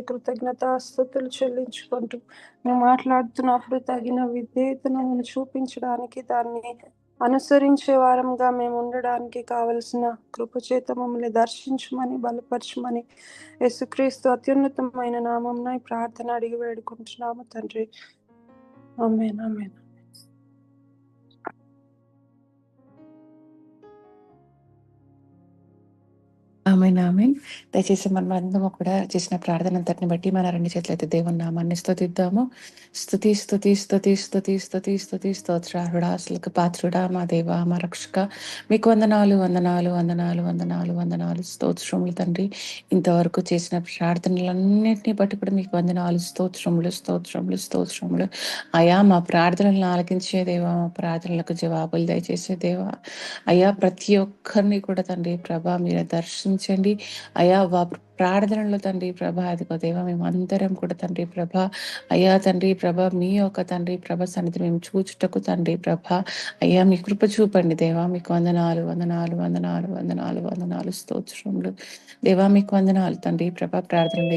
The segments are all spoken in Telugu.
కృతజ్ఞతాస్తుతులు చెల్లించుకుంటూ మేము మాట్లాడుతున్నప్పుడు తగిన విధేయతను చూపించడానికి, దాన్ని అనుసరించే వారంగా మేము ఉండడానికి కావలసిన కృపచేత మమ్మల్ని దర్శించమని, బలపరచమని యేసుక్రీస్తు అత్యున్నతమైన నామంన ఈ ప్రార్థన అడిగి వేడుకుంటున్నాము తండ్రి. ఆమేన్. ఆమేన్. ఆమేన్. ఆమేన్. దయచేసి మనమందరము కూడా చేసిన ప్రార్థన అంతటిని బట్టి మన రెండు చేతులైతే దేవుని నామాన్ని స్తుతిద్దాము. స్తుతి స్తుతి స్తుతి స్తుతి స్తుతి స్తుతి స్తోత్రార్హుడా, అసలుకు పాత్రుడా, మా దేవ, మా రక్షక, మీకు వందనాలు వందనాలు వందనాలు వందనాలు వందనాలు స్తోత్రములు తండ్రి. ఇంతవరకు చేసిన ప్రార్థనలన్నింటినీ బట్టి కూడా మీకు వందనాలు, స్తోత్రములు స్తోత్రములు స్తోత్రములు. అయా మా ప్రార్థనలను ఆలకించే దేవా, మా ప్రార్థనలకు జవాబులు దయచేసే దేవా, అయ్యా ప్రతి ఒక్కరిని కూడా తండ్రి ప్రభా మీరు దర్శించండి. అయ్యా ప్రార్థనలో తండ్రి ప్రభా, అదిగో దేవా మేమందరం కూడా తండ్రి ప్రభా, అయ్యా తండ్రి ప్రభా మీ యొక్క తండ్రి ప్రభ సన్నిధి మేము చూచుటకు తండ్రి ప్రభా, అయ్యా మీ కృప చూపండి దేవా. మీకు వందనాలు వందనాలు వందనాలు వందనాలు వందనాలు స్తోత్రములు దేవా. మీకు వందనాలు తండ్రి ప్రభా. ప్రార్థనలు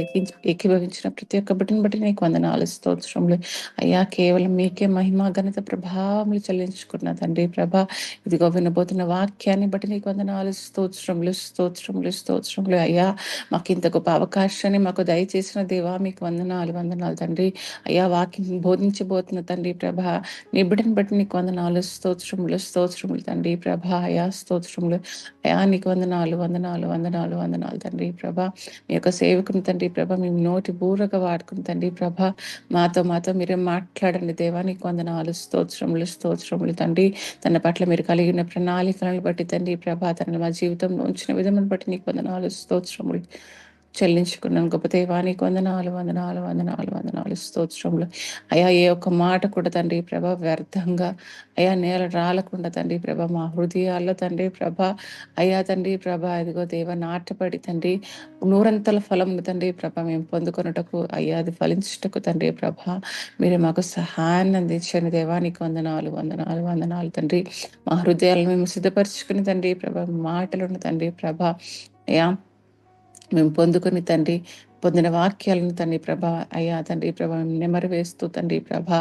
ఏకీభవించిన ప్రతి ఒక్క బిడ్డను బట్టి నీకు వందనాలు స్తోత్రములు. అయ్యా కేవలం మీకే మహిమ ఘనత ప్రభావములు చెల్లించుకున్న తండ్రి ప్రభా, ఇదిగో వినబోతున్న వాక్యాన్ని బట్టి నీకు వందనాలు, స్తోత్రములు స్తోత్రములు స్తోత్రములు. అయ్యా మాకు ఇంత గొప్ప అవకాశాన్ని మాకు దయచేసిన దేవా మీకు వందనాలు వందనాలు తండ్రి. అయ్యా వాక్యం బోధించబోతున్న తండ్రి ప్రభా, నీ బిడ్డని బట్టి నీకు వందనాలు, స్తోత్రములు స్తోత్రములు తండ్రి ప్రభా. అయా స్తోత్రములు. అయా నీకు వందనాలు వందనాలు వందనాలు వందనాలు తండ్రి ప్రభా. మీ యొక్క సేవకుని తండ్రి ప్రభా మేము నోటి బూరగా వాడుకుని తండ్రి ప్రభా, మాతో మీరే మాట్లాడండి దేవా. నీకు వందనాలు, స్తోత్రములు స్తోత్రములు తండ్రి. తన పట్ల మీరు కలిగిన ప్రణాళికలను బట్టి తండ్రి ప్రభా, తన మా జీవితంలో ఉంచిన విధమును బట్టి నీకు వందనాలు, స్తోత్రములు చెల్లించుకున్నాను. గొప్ప దేవానికి వందనాలు వందనాలు వందనాలు వందనాలు స్తోత్రములు. అయా ఏ ఒక్క మాట కూడా తండ్రి ప్రభా వ్యర్థంగా అయా నేల రాలకుండా తండ్రి ప్రభా మా హృదయాల్లో తండ్రి ప్రభా, అయ్యా తండ్రి ప్రభా ఇదిగో దేవ నాటపడి తండ్రి నూరంతల ఫలం తండ్రి ప్రభా మేము పొందుకొనుటకు, అయ్యా అది ఫలించుటకు తండ్రి ప్రభా మీరు మాకు సహాయాన్ని అందించండి దేవానికి వందనాలు వందనాలు వందనాలు తండ్రి. మా హృదయాలను మేము సిద్ధపరచుకుని తండ్రి ప్రభా మాటలను తండ్రి ప్రభా అయ్యా మేము పొందుకుని తండ్రి పొందిన వాక్యాలను తండ్రి ప్రభా, అయా తండ్రి ప్రభా నెమరు వేస్తూ తండ్రి ప్రభా,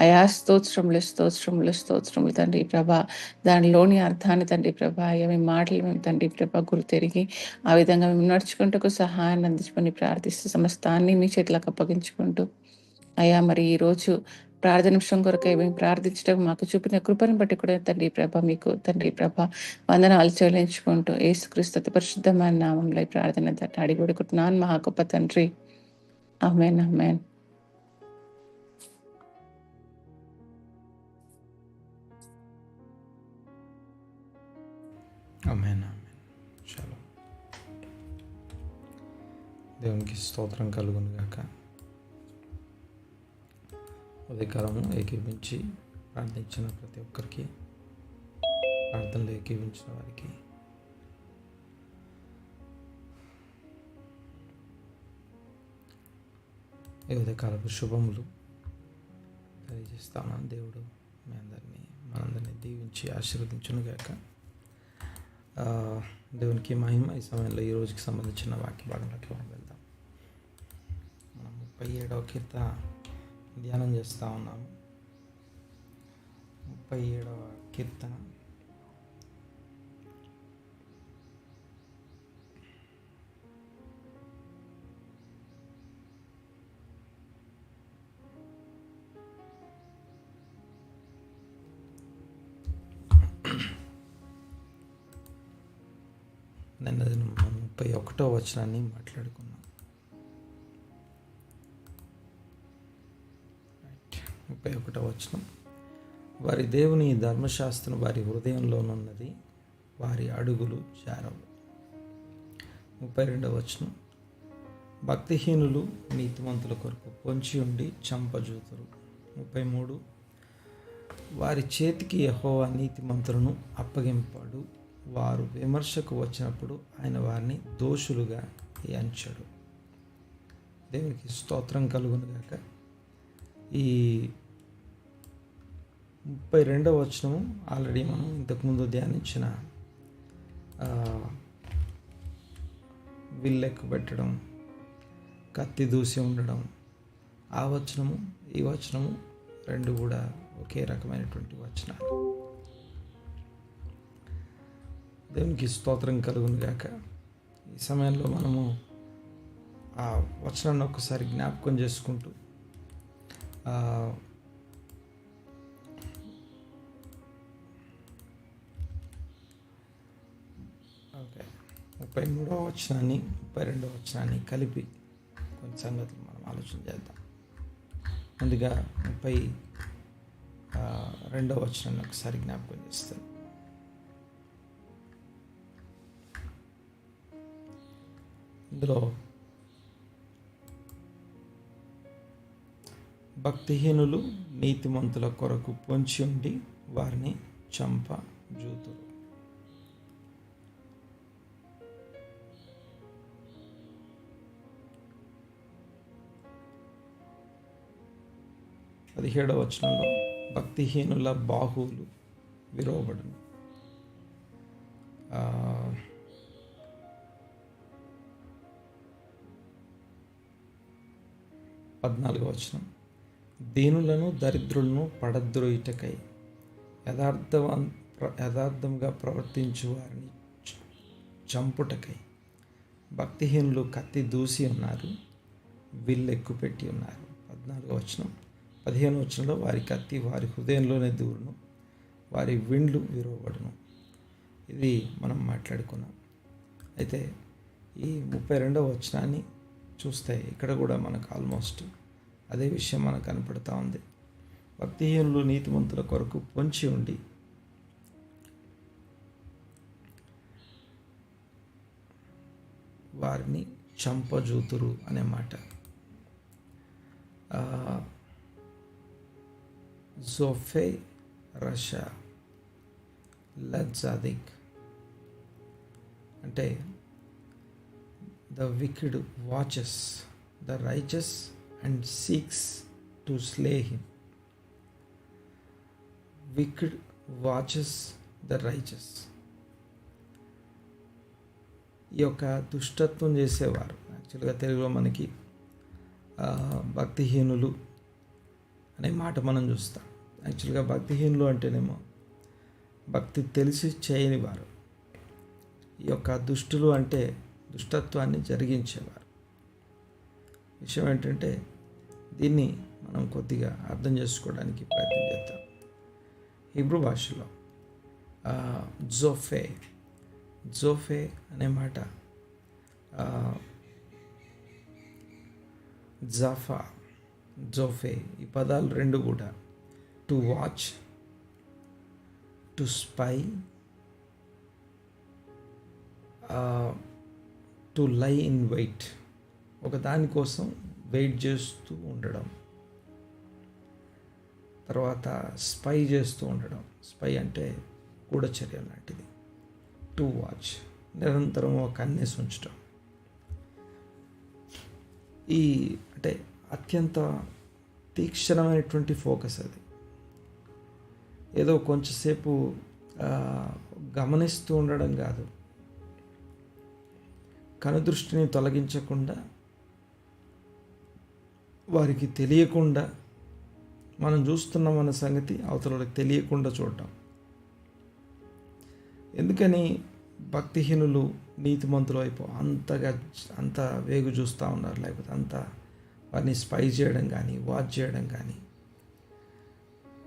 అయా స్తోత్రములు స్తోత్రములు స్తోత్రములు తండ్రి ప్రభా, దానిలోని అర్థాన్ని తండ్రి ప్రభా అయ్యా మేము మాటలు మేము తండ్రి ప్రభా గుర్తెరిగి ఆ విధంగా మేము నడుచుకుంటూ సహాయాన్ని అందించుకొని ప్రార్థిస్తూ సమస్తాన్ని మీ చేతులకు అప్పగించుకుంటూ, అయ్యా మరి ఈరోజు ప్రార్థనించడం కొరకై మేము ప్రార్థించడం మాకు చూపిన కృపను బట్టి కూడా తండ్రి ప్రభ మీకు తండ్రి ప్రభ వందనాలు చెల్లించుకుంటూ యేసుక్రీస్తు పరిశుద్ధమైన నామంలో ప్రార్థన అడిగి వేడుకుంటున్నాను మా గొప్ప తండ్రి. ఆమేన్. ఆమేన్. ఆమేన్. చాలా దేవునికి స్తోత్రం కలుగును గాక. ఉదయకాలము ఏకీవించి ప్రార్థించిన ప్రతి ఒక్కరికి, ప్రార్థనలు ఏకీవించిన వారికి ఈ ఉదయకాలపు శుభములు తెలియజేస్తాను. దేవుడు మనందరినీ దీవించి ఆశీర్వదించును గాక. దేవునికి మహిమ. ఈ సమయంలో ఈ రోజుకి సంబంధించిన వాక్య భాగంలోకి మనం వెళ్దాం. మనం 37వ కీర్తన ధ్యానం చేస్తూ ఉన్నాము. 37వ కీర్తన నిన్న మనం 31వ వచనాన్ని మాట్లాడుకున్నాం. 31వ వచనం, వారి దేవుని ధర్మశాస్త్రం వారి హృదయంలోనున్నది, వారి అడుగులు జారవు. 32వ వచనం, భక్తిహీనులు నీతిమంతుల కొరకు పొంచి ఉండి చంపజూతురు. 33, వారి చేతికి యెహోవా నీతిమంతులను అప్పగింపాడు, వారు విమర్శకు వచ్చినప్పుడు ఆయన వారిని దోషులుగా ఎంచడు. దేవునికి స్తోత్రం కలుగును గాక. ఈ 32వ వచనం ఆల్రెడీ మనం ఇంతకుముందు ధ్యానించిన విల్లెక్కు పెట్టడం, కత్తి దూసి ఉండడం. ఆ వచనము ఈ వచనము రెండు కూడా ఒకే రకమైనటువంటి వచనాలు. దేవునికి స్తోత్రం కలుగును గాక. ఈ సమయంలో మనము ఆ వచనాన్ని ఒక్కసారి జ్ఞాపకం చేసుకుంటూ ఓకే 33వ వచనాన్ని 32వ వచనాన్ని కలిపి కొన్ని సంగతులు మనం ఆలోచన చేద్దాం. ముందుగా 32వ వచనాన్ని ఒకసారి జ్ఞాపకం చేస్తాను. ఇందులో భక్తిహీనులు నీతిమంతుల కొరకు పొంచి ఉండి వారిని చంప జూతురు. పదిహేడవ వచనంలో భక్తిహీనుల బాహువులు విరోబడును. 14వ వచనం దీనులను దరిద్రులను పడద్రోయుటకై యథార్థంగా ప్రవర్తించు వారిని చంపుటకై భక్తిహీనులు కత్తి దూసి ఉన్నారు, విల్లెక్కు పెట్టి ఉన్నారు. 14వ వచనం 15వ వచనంలో వారి కత్తి వారి హృదయంలోనే దూరును, వారి విండ్లు విరవబడును. ఇది మనం మాట్లాడుకున్నాం. అయితే ఈ 32వ వచనాన్ని చూస్తే ఇక్కడ కూడా మనకు ఆల్మోస్ట్ అదే విషయం మనకు కనపడుతూ ఉంది. భక్తిహీనులు నీతిమంతుల కొరకు పొంచి ఉండి వారిని చంపజూతురు అనే మాట. జోఫే రషా లజ్జాదిక్ అంటే the wicked watches the righteous and seeks to slay him. Wicked watches the righteous. ఈ యొక్క దుష్టత్వం చేసేవారు యాక్చువల్గా తెలుగులో మనకి భక్తిహీనులు అనే మాట మనం చూస్తాం. యాక్చువల్గా భక్తిహీనులు అంటేనేమో భక్తి తెలిసి చేయని వారు. ఈ యొక్క దుష్టులు అంటే దుష్టత్వాన్ని జరిగించేవారు. విషయం ఏంటంటే దీన్ని మనం కొద్దిగా అర్థం చేసుకోవడానికి ప్రయత్నం చేద్దాం. హీబ్రూ భాషలో జోఫే అనే మాట జాఫా, జోఫే ఈ పదాలు రెండు కూడా to watch, to spy, to lie in wait, ఒక దానికోసం వెయిట్ చేస్తూ ఉండడం. తర్వాత స్పై చేస్తూ ఉండడం. స్పై అంటే గూఢచర్య లాంటిది. టు వాచ్ నిరంతరం ఒక కన్నేసి ఉంచడం. ఈ అంటే అత్యంత తీక్షణమైనటువంటి ఫోకస్ అది. ఏదో కొంచెంసేపు గమనిస్తూ ఉండడం కాదు, కనుదృష్టిని తొలగించకుండా వారికి తెలియకుండా మనం చూస్తున్నామన్న సంగతి అవతలకి తెలియకుండా చూడటం. ఎందుకని భక్తిహీనులు నీతిమంతుల వైపు అంత వేగు చూస్తూ ఉన్నారు, లేకపోతే అంత వారిని స్పై చేయడం కానీ వాచ్ చేయడం కానీ?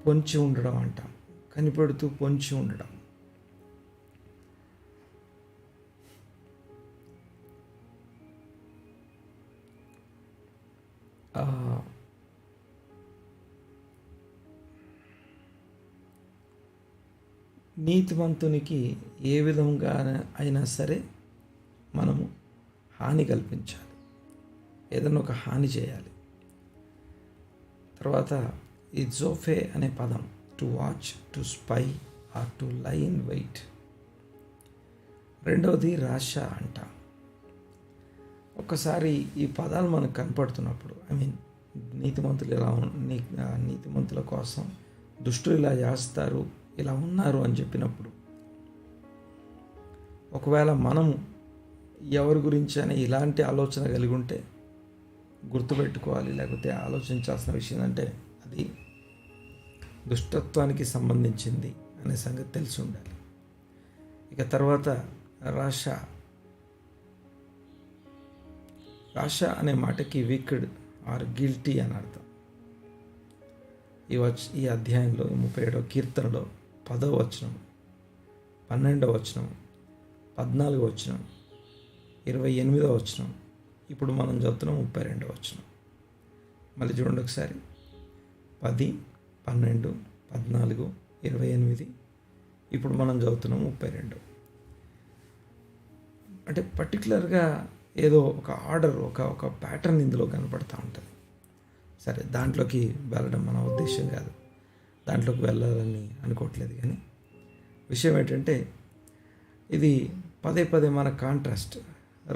పొంచి ఉండడం అంటాం, కనిపెడుతూ పొంచి ఉండడం. నీతిమంతునికి ఏ విధంగా అయినా సరే మనము హాని కల్పించాలి, ఏదైనా ఒక హాని చేయాలి. తర్వాత ఈ జోఫే అనే పదం to watch, to spy or to lie in wait. రెండవది రాష అంట. ఒక్కసారి ఈ పదాలు మనకు కనపడుతున్నప్పుడు నీతిమంతులు ఇలా నీతిమంతుల కోసం దుష్టులు ఇలా చేస్తారు, ఇలా ఉన్నారు అని చెప్పినప్పుడు ఒకవేళ మనము ఎవరి గురించి అని ఇలాంటి ఆలోచన కలిగి ఉంటే గుర్తుపెట్టుకోవాలి, లేకపోతే ఆలోచించాల్సిన విషయం అంటే అది దుష్టత్వానికి సంబంధించింది అనే సంగతి తెలిసి ఉండాలి. ఇక తర్వాత రాష. రాష అనే మాటకి విక్డ్ ఆర్ గిల్టీ అని అర్థం. ఈ అధ్యాయంలో 37వ కీర్తనలో 10వ వచనం, 12వ వచనం, 14వ వచనం, 28వ వచనం, ఇప్పుడు మనం చదువుతున్నాం 32వ వచనం. మళ్ళీ చూడండి ఒకసారి. 10, 12, 14, 28, ఇప్పుడు మనం చదువుతున్నాం 32. అంటే పర్టికులర్గా ఏదో ఒక ఆర్డర్, ఒక ప్యాటర్న్ ఇందులో కనపడుతూ ఉంటుంది. సరే, దాంట్లోకి వెళ్ళడం మన ఉద్దేశం కాదు, దాంట్లోకి వెళ్ళాలని అనుకోవట్లేదు. కానీ విషయం ఏంటంటే ఇది పదే పదే మన కాంట్రాస్ట్,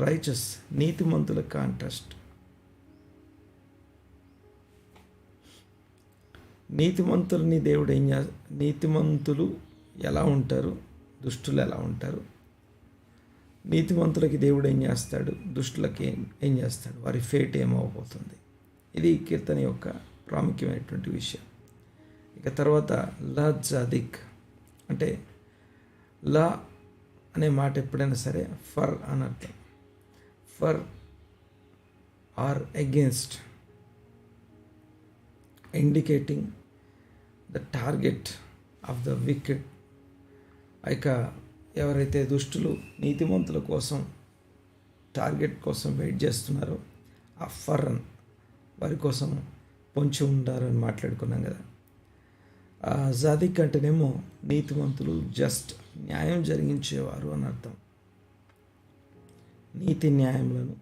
రైచస్ నీతిమంతుల కాంట్రాస్ట్. నీతిమంతులని దేవుడు నీతిమంతులు ఎలా ఉంటారు, దుష్టులు ఎలా ఉంటారు, నీతిమంతులకి దేవుడు ఏం చేస్తాడు, దుష్టులకి ఏం చేస్తాడు, వారి ఫేట్ ఏమవబోతుంది. ఇది కీర్తన యొక్క ప్రాముఖ్యమైనటువంటి విషయం. ఇక తర్వాత లా జాదిక్ అంటే లా అనే మాట ఎప్పుడైనా సరే ఫర్ అని అర్థం. For or against, indicating the target of the wicked. ఇక ఎవరైతే దుష్టులు నీతిమంతుల కోసం టార్గెట్ కోసం వెయిట్ చేస్తున్నారో ఆ ఫర్ వారి కోసం పొంచి ఉంటారని మాట్లాడుకున్నాం కదా. జాదిక్ అంటేనేమో నీతిమంతులు, జస్ట్ న్యాయం జరిగించేవారు అని అర్థం. నీతి న్యాయములను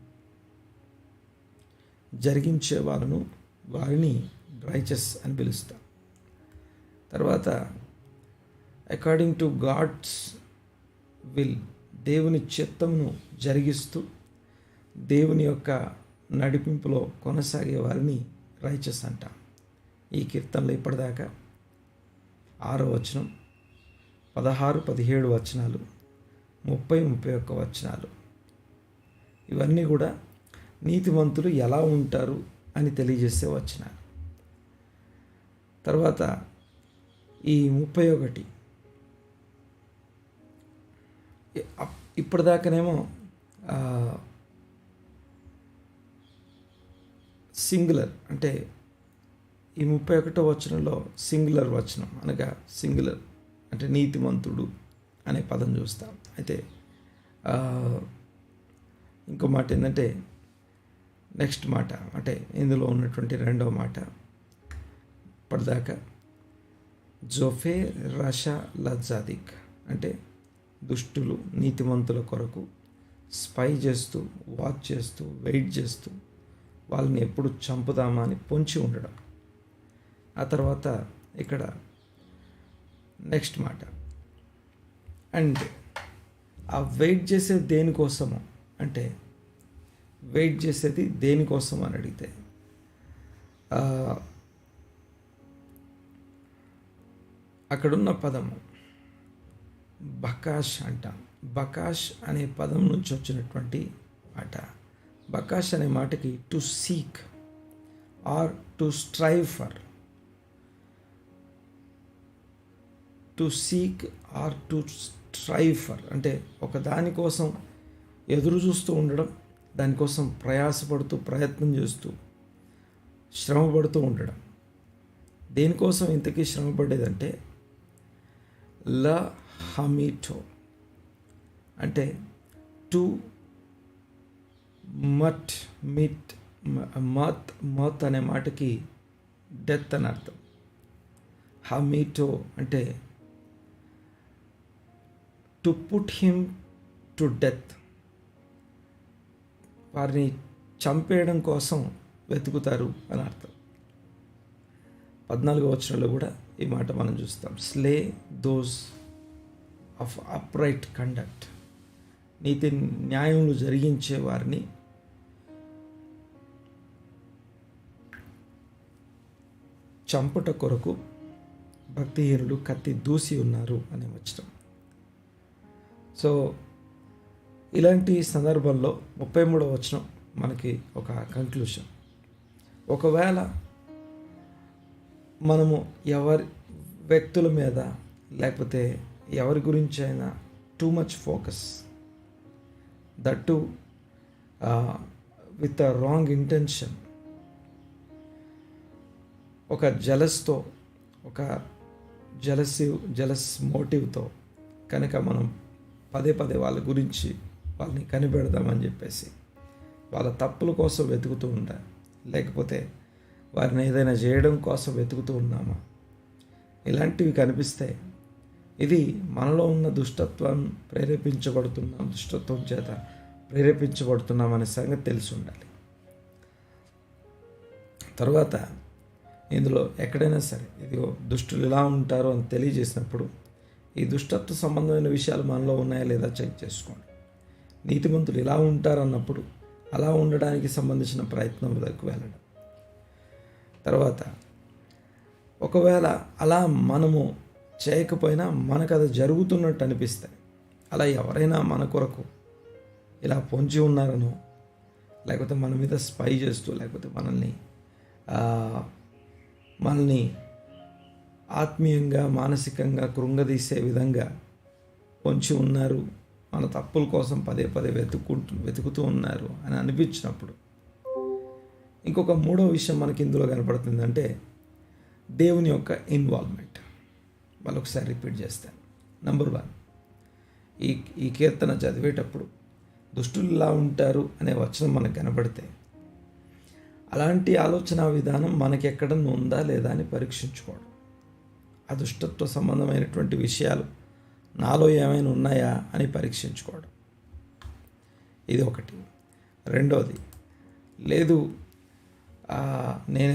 జరిగించే వాళ్ళను, వారిని రైచస్ అని పిలుస్తాం. తర్వాత అకార్డింగ్ టు గాడ్స్ విల్, దేవుని చిత్తమును జరిగిస్తూ దేవుని యొక్క నడిపింపులో కొనసాగే వారిని రైచస్ అంటాం. ఈ కీర్తనలో ఇప్పటిదాకా 6వ వచనం, 16, 17 వచనాలు, 30, 31 వచనాలు, ఇవన్నీ కూడా నీతిమంతులు ఎలా ఉంటారు అని తెలియజేసే వచనాలు. తర్వాత ఈ 31 ఇప్పటిదాకానేమో సింగులర్, అంటే ఈ 31వ వచనంలో సింగులర్ వచనం, అనగా సింగులర్ అంటే నీతిమంతుడు అనే పదం చూస్తాం. అయితే ఇంకో మాట ఏంటంటే నెక్స్ట్ మాట, అంటే ఇందులో ఉన్నటువంటి రెండవ మాట ఇప్పటిదాకా జోఫే రాషా లజాదిక్ అంటే దుష్టులు నీతిమంతుల కొరకు స్పై చేస్తూ, వాచ్ చేస్తూ, వెయిట్ చేస్తూ వాళ్ళని ఎప్పుడు చంపుదామా అని పొంచి ఉండడం. ఆ తర్వాత ఇక్కడ నెక్స్ట్ మాట, అండ్ ఆ వెయిట్ చేసేది దేనికోసము అంటే, వెయిట్ చేసేది దేనికోసం అని అడిగితే అక్కడున్న పదము బకాష్ అంటాం. బకాష్ అనే పదం నుంచి వచ్చినటువంటి మాట. బకాష్ అనే మాటకి to seek or to strive for, to seek or to strive for అంటే ఒక దానికోసం ఎదురు చూస్తూ ఉండడం, దానికోసం ప్రయాసపడుతూ, ప్రయత్నం చేస్తూ, శ్రమపడుతూ ఉండడం. దేనికోసం ఇంతకీ శ్రమపడేదంటే ల హమీటో అంటే టు మత్ అనే మాటకి డెత్ అని అర్థం. హమీటో అంటే to put him to death, వారిని చంపేయడం కోసం వెతుకుతారు అని అర్థం. 14వ వచనంలో కూడా ఈ మాట మనం చూస్తాం. Slay those of upright conduct, నీతి న్యాయములు జరిగించే వారిని చంపుట కొరకు భక్తిహీనులు కత్తి దూసి ఉన్నారు అనే వచనం. సో ఇలాంటి సందర్భంలో 33వ వచనం మనకి ఒక కంక్లూషన్. ఒకవేళ మనము ఎవరి వ్యక్తుల మీద లేకపోతే ఎవరి గురించి అయినా too much focus, that with a wrong intention, ఒక జలస్తో, ఒక జలస్ మోటివ్తో కనుక మనం పదే వాళ్ళ గురించి వాళ్ళని కనిపెడదామని చెప్పేసి వాళ్ళ తప్పుల కోసం వెతుకుతూ ఉంటాం, లేకపోతే వారిని ఏదైనా చేయడం కోసం వెతుకుతూ ఉన్నామా, ఇలాంటివి కనిపిస్తే ఇది మనలో ఉన్న దుష్టత్వం చేత ప్రేరేపించబడుతున్నాం అనే సంగతి తెలిసి ఉండాలి. తర్వాత ఇందులో ఎక్కడైనా సరే ఇదిగో దుష్టులు ఇలా ఉంటారు అని తెలియజేసినప్పుడు ఈ దుష్టత్వ సంబంధమైన విషయాలు మనలో ఉన్నాయా లేదా చెక్ చేసుకోండి. నీతిమంతులు ఇలా ఉంటారన్నప్పుడు అలా ఉండడానికి సంబంధించిన ప్రయత్నంలోకి వెళ్ళడం. తర్వాత ఒకవేళ అలా మనము చేయకపోయినా మనకు అది జరుగుతున్నట్టు అనిపిస్తాయి, అలా ఎవరైనా మన కొరకు ఇలా పొంచి ఉన్నారనో, లేకపోతే మన మీద స్పై చేస్తూ, లేకపోతే మనల్ని ఆత్మీయంగా మానసికంగా కృంగదీసే విధంగా పొంచి ఉన్నారు, మన తప్పుల కోసం పదే వెతుకుతూ ఉన్నారు అని అనిపించినప్పుడు ఇంకొక మూడో విషయం మనకి ఇందులో కనపడుతుంది. అంటే దేవుని యొక్క ఇన్వాల్వ్మెంట్. మరొకసారి రిపీట్ చేస్తాను. నంబర్ 1, ఈ కీర్తన చదివేటప్పుడు దుష్టులు ఇలా ఉంటారు అనే వచనం మనకు కనబడితే అలాంటి ఆలోచన విధానం మనకి ఎక్కడన్నా ఉందా లేదా అని పరీక్షించుకోవడం. ఆ దుష్టత్వ సంబంధమైనటువంటి విషయాలు నాలో ఏమైనా ఉన్నాయా అని పరీక్షించుకోవడం. ఇది ఒకటి. రెండోది, లేదు నేను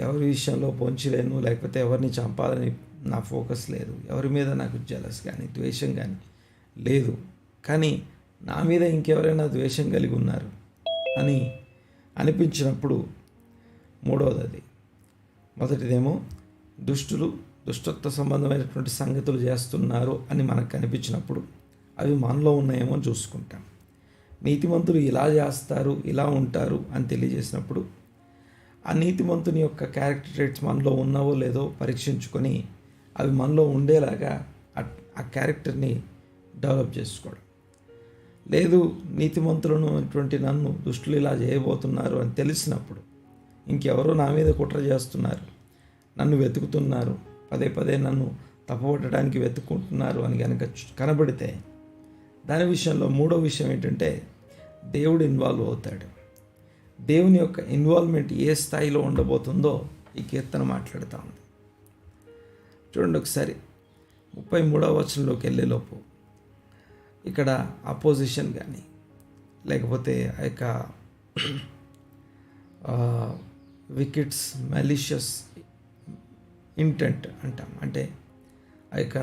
ఎవరి విషయంలో పొంచలేను, లేకపోతే ఎవరిని చంపాలని నా ఫోకస్ లేదు, ఎవరి మీద నాకు జలస్ కానీ ద్వేషం కానీ లేదు, కానీ నా మీద ఇంకెవరైనా ద్వేషం కలిగి ఉన్నారు అని అనిపించినప్పుడు మూడవది అది. మొదటిదేమో దుష్టత్వ సంబంధమైనటువంటి సంగతులు చేస్తున్నారు అని మనకు కనిపించినప్పుడు అవి మనలో ఉన్నాయేమో చూసుకుంటాం. నీతిమంతులు ఇలా చేస్తారు, ఇలా ఉంటారు అని తెలియజేసినప్పుడు ఆ నీతిమంతుని యొక్క క్యారెక్టర్ ట్రేట్స్ మనలో ఉన్నావో లేదో పరీక్షించుకొని అవి మనలో ఉండేలాగా ఆ క్యారెక్టర్ని డెవలప్ చేసుకోవడం. లేదు, నీతిమంతులను అటువంటి నన్ను దుష్టులు ఇలా చేయబోతున్నారు అని తెలిసినప్పుడు, ఇంకెవరో నా మీద కుట్ర చేస్తున్నారు, నన్ను వెతుకుతున్నారు, పదే నన్ను తప్పుపట్టడానికి వెతుక్కుంటున్నారు అని కనుక కనబడితే దాని విషయంలో మూడో విషయం ఏంటంటే దేవుడు ఇన్వాల్వ్ అవుతాడు. దేవుని యొక్క ఇన్వాల్వ్మెంట్ ఏ స్థాయిలో ఉండబోతుందో ఈ కీర్తన మాట్లాడుతూ ఉంది. చూడండి ఒకసారి 33వ వచనంలోకి వెళ్ళేలోపు ఇక్కడ అపోజిషన్ కానీ లేకపోతే ఆ యొక్క వికెట్స్ మెలిషియస్ ఇంటెంట్ అంటాం, అంటే ఆ యొక్క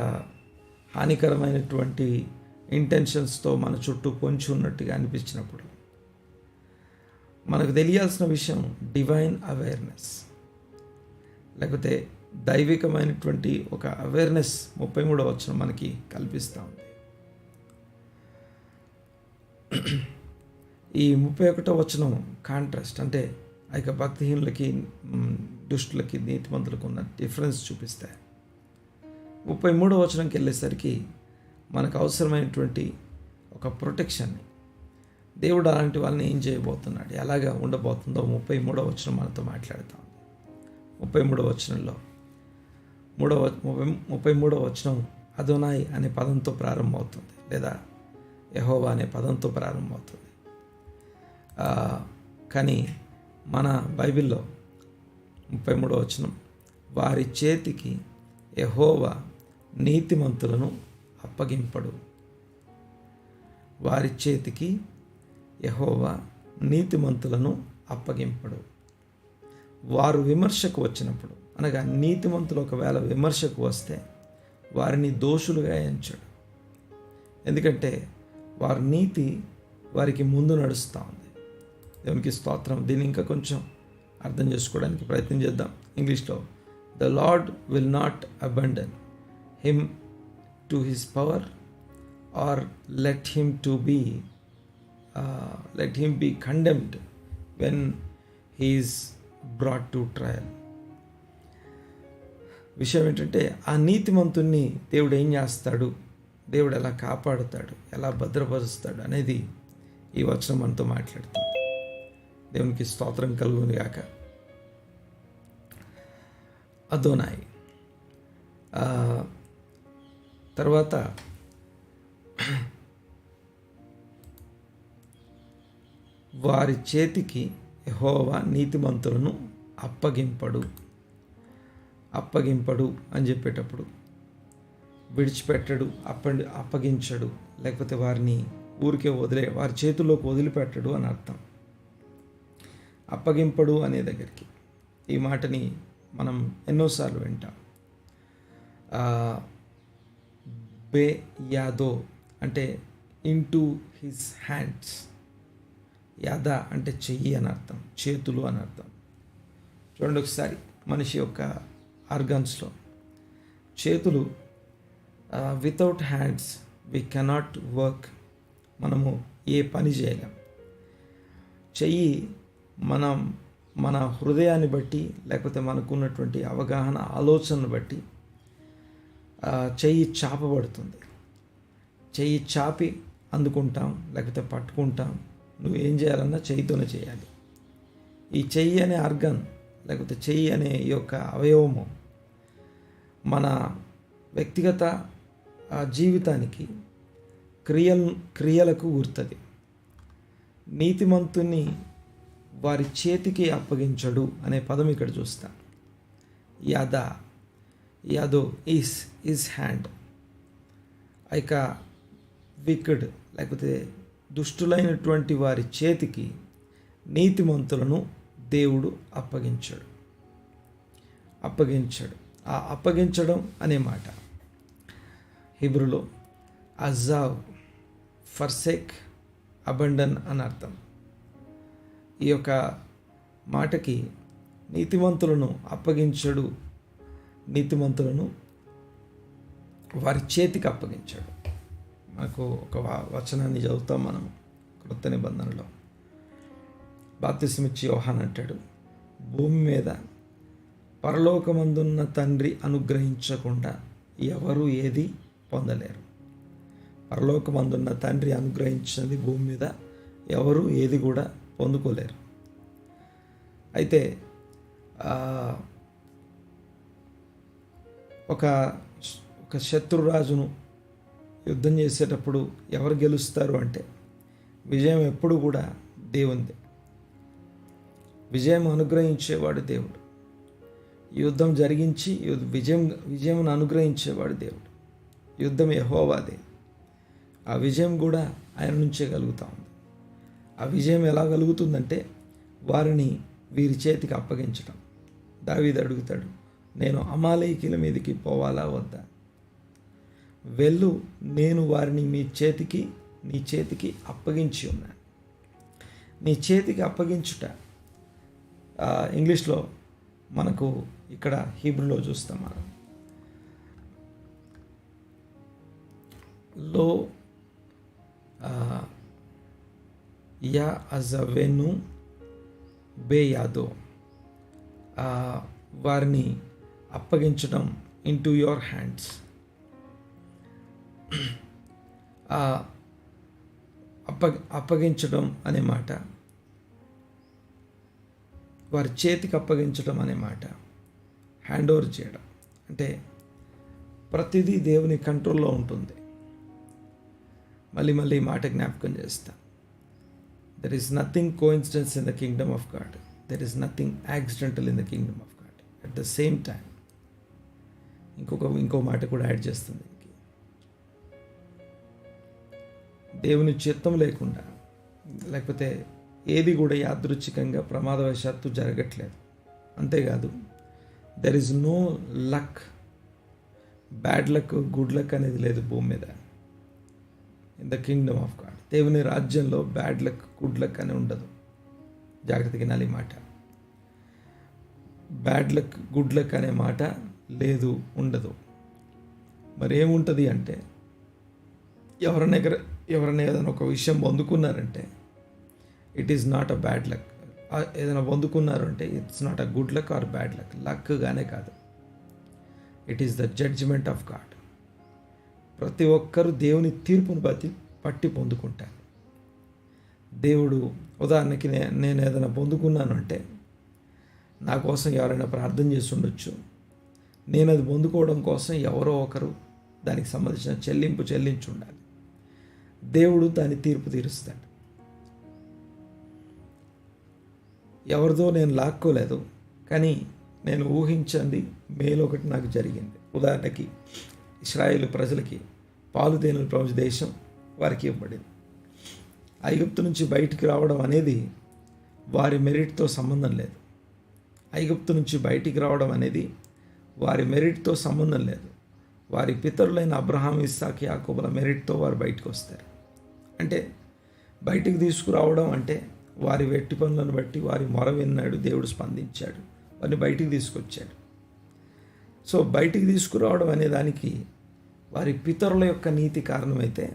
హానికరమైనటువంటి ఇంటెన్షన్స్తో మన చుట్టూ పొంచి ఉన్నట్టుగా అనిపించినప్పుడు మనకు తెలియాల్సిన విషయం డివైన్ అవేర్నెస్, లేకపోతే దైవికమైనటువంటి ఒక అవేర్నెస్ 33వ వచనం మనకి కల్పిస్తూ ఉంది. ఈ 31వ వచనం కాంట్రాస్ట్, అంటే ఆ యొక్క భక్తిహీనులకి దుష్టులకి నీతిమంతులకు ఉన్న డిఫరెన్స్ చూపిస్తాయి. 33వ వచనంకి వెళ్ళేసరికి మనకు అవసరమైనటువంటి ఒక ప్రొటెక్షన్ని దేవుడు అలాంటి వాళ్ళని ఏం చేయబోతున్నాడు, ఎలాగా ఉండబోతుందో 33వ వచనం మనతో మాట్లాడుతూ ఉంది. 33వ వచనంలో 33వ వచనం అదోనాయ్ అనే పదంతో ప్రారంభమవుతుంది, లేదా యెహోవా అనే పదంతో ప్రారంభమవుతుంది. కానీ మన బైబిల్లో 33వ వచనం, వారి చేతికి యెహోవా నీతిమంతులను అప్పగింపడు. వారి చేతికి యెహోవా నీతిమంతులను అప్పగింపడు. వారు విమర్శకు వచ్చినప్పుడు, అనగా నీతిమంతులు ఒకవేళ విమర్శకు వస్తే వారిని దోషులుగా ఎంచడు. ఎందుకంటే వారి నీతి వారికి ముందు నడుస్తూ ఉంది. దేవునికి స్తోత్రం. దీన్ని ఇంకా కొంచెం అర్థం చేసుకోవడానికి ప్రయత్నం చేద్దాం. ఇంగ్లీష్లో, the lord will not abandon him to his power or let him be condemned when he is brought to trial. విషయం ఏంటంటే ఆ నీతిమంతుణ్ణి దేవుడు ఏం చేస్తాడు, దేవుడు ఎలా కాపాడుతాడు, ఎలా భద్రపరుస్తాడు అనేది ఈ వచనం మనతో మాట్లాడుతుంది. దేవునికి స్తోత్రం కలుగును గాక. అదోనాయి తర్వాత వారి చేతికి యెహోవా నీతిమంతులను అప్పగింపడు అని చెప్పేటప్పుడు విడిచిపెట్టడు, అప్పగించడు, లేకపోతే వారిని ఊరికే వారి చేతుల్లోకి వదిలిపెట్టడు అని అర్థం. అప్పగింపడు అనే దగ్గరికి ఈ మాటని మనం ఎన్నోసార్లు వింటాం. బే యాదో అంటే ఇంటూ హిస్ హ్యాండ్స్. యాదా అంటే చెయ్యి అని అర్థం, చేతులు అని అర్థం. చూడండి ఒకసారి మనిషి యొక్క ఆర్గన్స్లో చేతులు, without hands we cannot work. మనము ఏ పని చేయలేం. చెయ్యి మన హృదయాన్ని బట్టి, లేకపోతే మనకున్నటువంటి అవగాహన, ఆలోచనను బట్టి చెయ్యి చాపబడుతుంది. చెయ్యి చాపి అందుకుంటాం, లేకపోతే పట్టుకుంటాం. నువ్వు ఏం చేయాలన్నా చెయ్యితోనే చేయాలి. ఈ చెయ్యి అనే ఆర్గన్, లేకపోతే చెయ్యి అనే ఈ యొక్క అవయవము మన వ్యక్తిగత జీవితానికి క్రియలకు గుర్తది. నీతిమంతుని వారి చేతికి అప్పగించడు అనే పదం ఇక్కడ చూస్తాం. యాదో ఈస్ హ్యాండ్. ఇక వికెడ్ లేకపోతే దుష్టులైనటువంటి వారి చేతికి నీతిమంతులను దేవుడు అప్పగించడు. ఆ అప్పగించడం అనే మాట హీబ్రూలో అజావ్, ఫర్సేక్, అబండన్ అని అర్థం. ఈ యొక్క మాటకి నీతిమంతులను అప్పగించడు, నీతిమంతులను వారి చేతికి అప్పగించాడు. మనకు ఒక వచనాన్ని చదువుతాం మనం క్రొత్త నిబంధనలో. బాప్తిస్మిచ్చి యోహాన్ అంటాడు, భూమి మీద పరలోకమందున్న తండ్రి అనుగ్రహించకుండా ఎవరు ఏది పొందలేరు. పరలోకమందున్న తండ్రి అనుగ్రహించినది భూమి మీద ఎవరు ఏది కూడా పొందుకోలేరు. అయితే ఒక శత్రురాజును యుద్ధం చేసేటప్పుడు ఎవరు గెలుస్తారు అంటే విజయం ఎప్పుడు కూడా దేవునిదే. విజయం అనుగ్రహించేవాడు దేవుడు. యుద్ధం జరిగించి విజయం అనుగ్రహించేవాడు దేవుడు. యుద్ధం యెహోవాదే. ఆ విజయం కూడా ఆయన నుంచే కలుగుతూ ఉంది. ఆ విజయం ఎలా కలుగుతుందంటే వారిని వీరి చేతికి అప్పగించడం. దావీదు అడుగుతాడు, నేను అమాలేకీల మీదకి పోవాలా వద్దా? వెళ్ళు, నేను వారిని నీ చేతికి అప్పగించి ఉన్నాను. నీ చేతికి అప్పగించుట ఇంగ్లీష్లో మనకు ఇక్కడ హీబ్రూలో చూస్తాం మనం. లో యా అజవెను బేయాదో, వారిని అప్పగించడం ఇంటూ యువర్ హ్యాండ్స్. అప్పగించడం అనే మాట, వారి చేతికి అప్పగించడం అనే మాట, హ్యాండ్ ఓవర్ చేయడం అంటే ప్రతిదీ దేవుని కంట్రోల్లో ఉంటుంది. మళ్ళీ ఈ మాట జ్ఞాపకం చేస్తా. There is nothing coincidence in the kingdom of God. There is nothing accidental in the kingdom of God. At the same time ఇంకో మాట కూడా యాడ్ చేస్తుంది. దేవుని చిత్తం లేకుండా, లేకపోతే ఏది కూడా యాదృచ్ఛికంగా ప్రమాదవశాత్తు జరగట్లేదు. అంతేకాదు, there is no luck, bad luck, good luck అనేది లేదు భూమి మీద. In the kingdom of God, దేవుని రాజ్యంలో బ్యాడ్ లక్, గుడ్ లక్ అని ఉండదు. జాగ్రత్తగా వినాలి మాట. బ్యాడ్ లక్, గుడ్ లక్ అనే మాట లేదు, ఉండదు. మరి ఏముంటుంది అంటే ఎవరైనా ఏదైనా ఒక విషయం పొందుకున్నారంటే it is not a bad luck ఏదైనా పొందుకున్నారు అంటే it's not a good luck or bad luck. లక్గానే కాదు, it is the judgement of God. ప్రతి ఒక్కరూ దేవుని తీర్పును పట్టి పొందుకుంటారు. దేవుడు ఉదాహరణకి నేను ఏదైనా పొందుకున్నాను అంటే నా కోసం ఎవరైనా ప్రార్థన చేసి ఉండొచ్చు. నేను అది పొందుకోవడం కోసం ఎవరో ఒకరు దానికి సంబంధించిన చెల్లించి ఉండాలి. దేవుడు దాని తీర్పు తీరుస్తాడు. ఎవరిదో నేను లాక్కోలేదు, కానీ నేను ఊహించింది మేలు ఒకటి నాకు జరిగింది. ఉదాహరణకి ఇశ్రాయేలు ప్రజలకి పాలు తేనెలు ప్రపంచ దేశం వారికి ఇవ్వబడింది. ఐగుప్తు నుంచి బయటికి రావడం అనేది వారి మెరిట్తో సంబంధం లేదు. ఐగుప్తు నుంచి బయటికి రావడం అనేది వారి మెరిట్తో సంబంధం లేదు. వారి పితరులైన అబ్రహాం, ఇస్సాకు, యాకోబుల మెరిట్తో వారు బయటకు వస్తారు. అంటే బయటికి తీసుకురావడం అంటే వారి వెట్టి పనులను బట్టి వారి మొర విన్నాడు, దేవుడు స్పందించాడు, వారిని బయటికి తీసుకొచ్చాడు. సో బయటికి తీసుకురావడం అనే దానికి వారి పితరుల యొక్క నీతి కారణమైతే,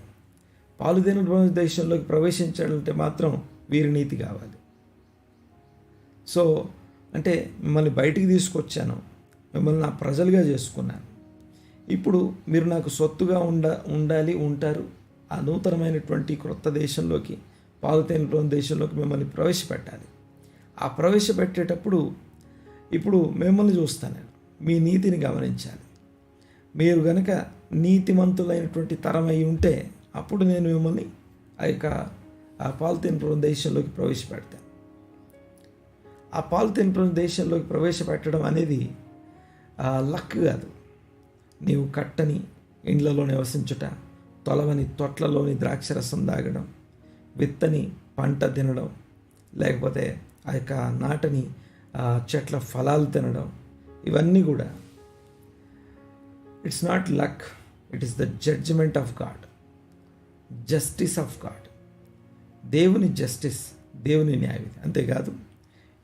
పాలుదేన దేశంలోకి ప్రవేశించాలంటే మాత్రం వీరి నీతి కావాలి. సో అంటే మిమ్మల్ని బయటికి తీసుకొచ్చాను, మిమ్మల్ని నా ప్రజలుగా చేసుకున్నాను, ఇప్పుడు మీరు నాకు సొత్తుగా ఉండాలి, ఉంటారు. ఆ నూతనమైనటువంటి క్రొత్త దేశంలోకి, పాలుతేనె దేశంలోకి మిమ్మల్ని ప్రవేశపెట్టాలి. ఆ ప్రవేశపెట్టేటప్పుడు ఇప్పుడు మిమ్మల్ని చూస్తాను నేను, మీ నీతిని గమనించాలి. మీరు గనక నీతిమంతులైనటువంటి తరం అయి ఉంటే అప్పుడు నేను మిమ్మల్ని ఆ పాలుతేనె దేశంలోకి ప్రవేశపెడతాను. ఆ పాలుతేనె దేశంలోకి ప్రవేశపెట్టడం అనేది లక్ కాదు. నీవు కట్టని ఇండ్లలో నివసించుట, తొలవని తొట్లలోని ద్రాక్షరసం తాగడం, విత్తని పంట తినడం, లేకపోతే ఆ యొక్క నాటని చెట్ల ఫలాలు తినడం, ఇవన్నీ కూడా it's not luck, it is the judgement of God, justice of God. దేవుని జస్టిస్, దేవుని న్యాయవిధి. అంతేకాదు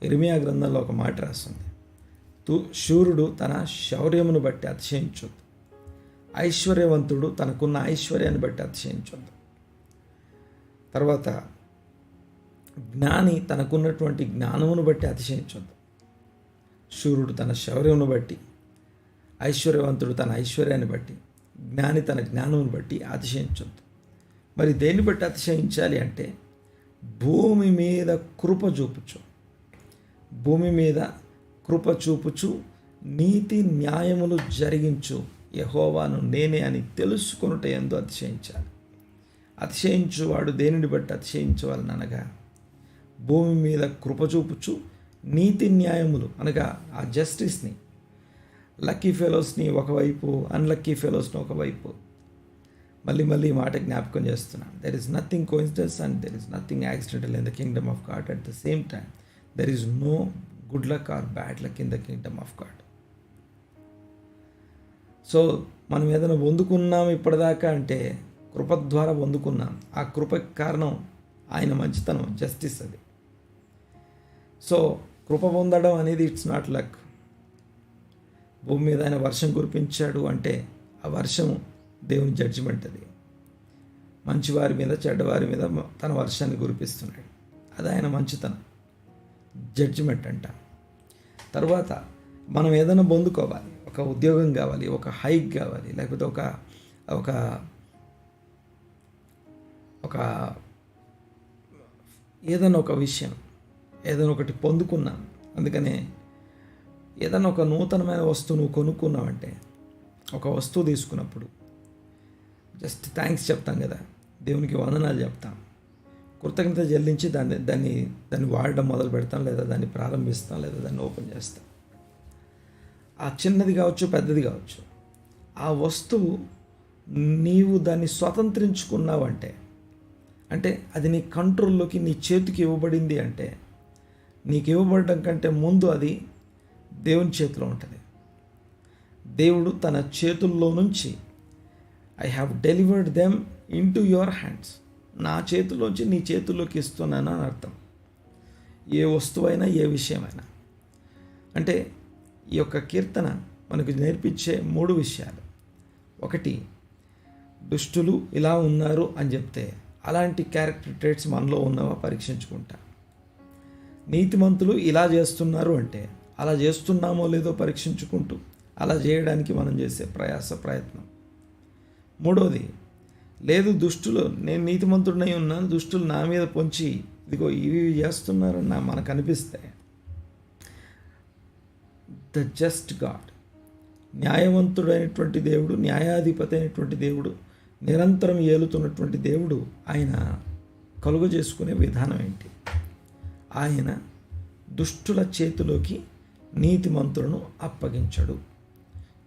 ఇర్మియా గ్రంథంలో ఒక మాట రాస్తుంది, శూరుడు తన శౌర్యమును బట్టి అతిశయించొద్దు, ఐశ్వర్యవంతుడు తనకున్న ఐశ్వర్యాన్ని బట్టి అతిశయించొద్దు. తర్వాత జ్ఞాని తనకున్నటువంటి జ్ఞానమును బట్టి అతిశయించొద్దు. శూరుడు తన శౌర్యమును బట్టి, ఐశ్వర్యవంతుడు తన ఐశ్వర్యాన్ని బట్టి, జ్ఞాని తన జ్ఞానమును బట్టి అతిశయించొద్దు. మరి దేన్ని బట్టి అతిశయించాలి అంటే, భూమి మీద కృప చూపుచు, భూమి మీద కృప చూపుచు నీతి న్యాయములు జరిగించు యెహోవాను నేనే అని తెలుసుకొనుట యందు అతిశయించాలి. అతిశయించువాడు దేనిని బట్టి అతిశయించవాలని అనగా, భూమి మీద కృప చూపుచు నీతి న్యాయములు అనగా ఆ జస్టిస్ని, లక్కీ ఫెలోస్ని ఒకవైపు, అన్లక్కీ ఫెలోస్ని ఒకవైపు. మళ్ళీ ఈ మాట జ్ఞాపకం చేస్తున్నాను. There is nothing coincidence and there is nothing accidental in the kingdom of God. At the same time there is no good luck or bad luck in the kingdom of God. So మనం ఏదైనా పొందుకున్నాం ఇప్పటిదాకా అంటే కృప ద్వారా పొందుకున్నాం. ఆ కృపకి కారణం ఆయన మంచితనం, జస్టిస్ అది. సో కృప పొందడం అనేది ఇట్స్ నాట్ లక్. భూమి మీద ఆయన వర్షం కురిపించాడు అంటే ఆ వర్షం దేవుని జడ్జిమెంట్. అది మంచివారి మీద చెడ్డవారి మీద తన వర్షాన్ని కురిపిస్తున్నాడు. అది ఆయన మంచితనం, జడ్జిమెంట్ అంట. తర్వాత మనం ఏదైనా పొందుకోవాలి, ఒక ఉద్యోగం కావాలి, ఒక హైక్ కావాలి, లేకపోతే ఒక ఒక ఏదైనా ఒక విషయం, ఏదైనా ఒకటి పొందుకున్నాం. అందుకనే ఏదైనా ఒక నూతనమైన వస్తువు నువ్వు కొనుక్కున్నావంటే, ఒక వస్తువు తీసుకున్నప్పుడు జస్ట్ థ్యాంక్స్ చెప్తాం కదా, దేవునికి వందనాలు చెప్తాం, కృతజ్ఞత చెల్లించి దాన్ని వాడడం మొదలు పెడతాం, లేదా దాన్ని ప్రారంభిస్తాం, లేదా దాన్ని ఓపెన్ చేస్తాం. ఆ చిన్నది కావచ్చు, పెద్దది కావచ్చు, ఆ వస్తువు నీవు దాన్ని స్వతంత్రించుకున్నావంటే, అంటే అది నీ కంట్రోల్లోకి, నీ చేతికి ఇవ్వబడింది అంటే, నీకు ఇవ్వబడడం కంటే ముందు అది దేవుని చేతిలో ఉంటుంది. దేవుడు తన చేతుల్లో నుంచి I have delivered them in to your hands, నా చేతిలోంచి నీ చేతుల్లోకి ఇస్తున్నాను అని అర్థం. ఏ వస్తువైనా, ఏ విషయమైనా. అంటే ఈ యొక్క కీర్తన మనకు నేర్పించే 3 విషయాలు. ఒకటి, దుష్టులు ఇలా ఉన్నారు అని చెప్తే అలాంటి క్యారెక్టర్ ట్రేట్స్ మనలో ఉన్నవా పరీక్షించుకుంటా. నీతిమంతులు ఇలా చేస్తున్నారు అంటే అలా చేస్తున్నామో లేదో పరీక్షించుకుంటూ అలా చేయడానికి మనం చేసే ప్రయత్నం. మూడోది, లేదు దుష్టులు, నేను నీతిమంతుడినై ఉన్నాను, దుష్టులు నా మీద పొంచి ఇదిగో ఇవి చేస్తున్నారని మనకు అనిపిస్తే, ద జస్ట్ గాడ్, న్యాయవంతుడైనటువంటి దేవుడు, న్యాయాధిపతి అయినటువంటి దేవుడు, నిరంతరం ఏలుతున్నటువంటి దేవుడు, ఆయన కలుగ చేసుకునే విధానం ఏంటి? ఆయన దుష్టుల చేతిలోకి నీతిమంతులను అప్పగించడు.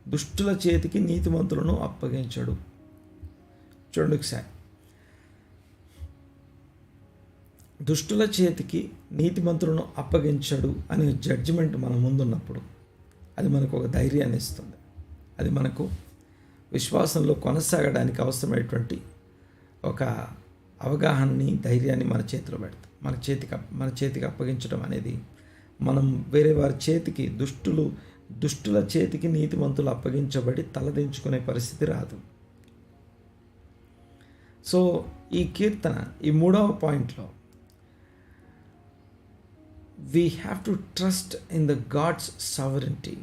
దుష్టుల చేతికి నీతిమంతులను అప్పగించడు. చూడండి ఒకసారి, దుష్టుల చేతికి నీతిమంతులను అప్పగించడు అనే జడ్జిమెంట్ మన ముందున్నప్పుడు అది మనకు ఒక ధైర్యాన్ని ఇస్తుంది. అది మనకు విశ్వాసంలో కొనసాగడానికి అవసరమైనటువంటి ఒక అవగాహనని, ధైర్యాన్ని మన చేతిలో పెడతాం. మన చేతికి అప్పగించడం అనేది, మనం వేరే వారి చేతికి, దుష్టుల చేతికి నీతిమంతులు అప్పగించబడి తలదించుకునే పరిస్థితి రాదు. సో ఈ కీర్తన, ఈ 3వ పాయింట్లో, we have to trust in the God's sovereignty.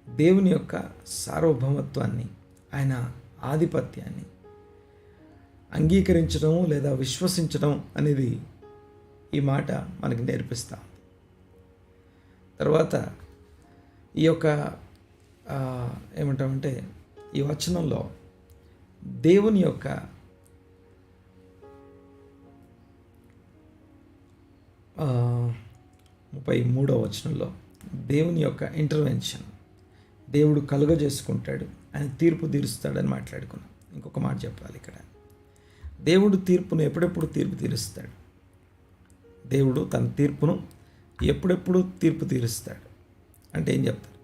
దేవుని యొక్క సార్వభౌమత్వాన్ని, ఆయన ఆధిపత్యాన్ని అంగీకరించడం లేదా విశ్వసించడం అనేది ఈ మాట మనకి నేర్పిస్తాం. తర్వాత ఈ యొక్క ఏమంటామంటే, ఈ వచనంలో దేవుని యొక్క 33వ వచనంలో దేవుని యొక్క ఇంటర్వెన్షన్, దేవుడు కలుగజేసుకుంటాడు, ఆయన తీర్పు తీరుస్తాడని మాట్లాడుకున్నాం. ఇంకొక మాట చెప్పాలి ఇక్కడ, దేవుడు తీర్పును ఎప్పుడెప్పుడు తీర్పు తీరుస్తాడు. దేవుడు తన తీర్పును ఎప్పుడెప్పుడు తీర్పు తీరుస్తాడు అంటే ఏం చెప్తారు?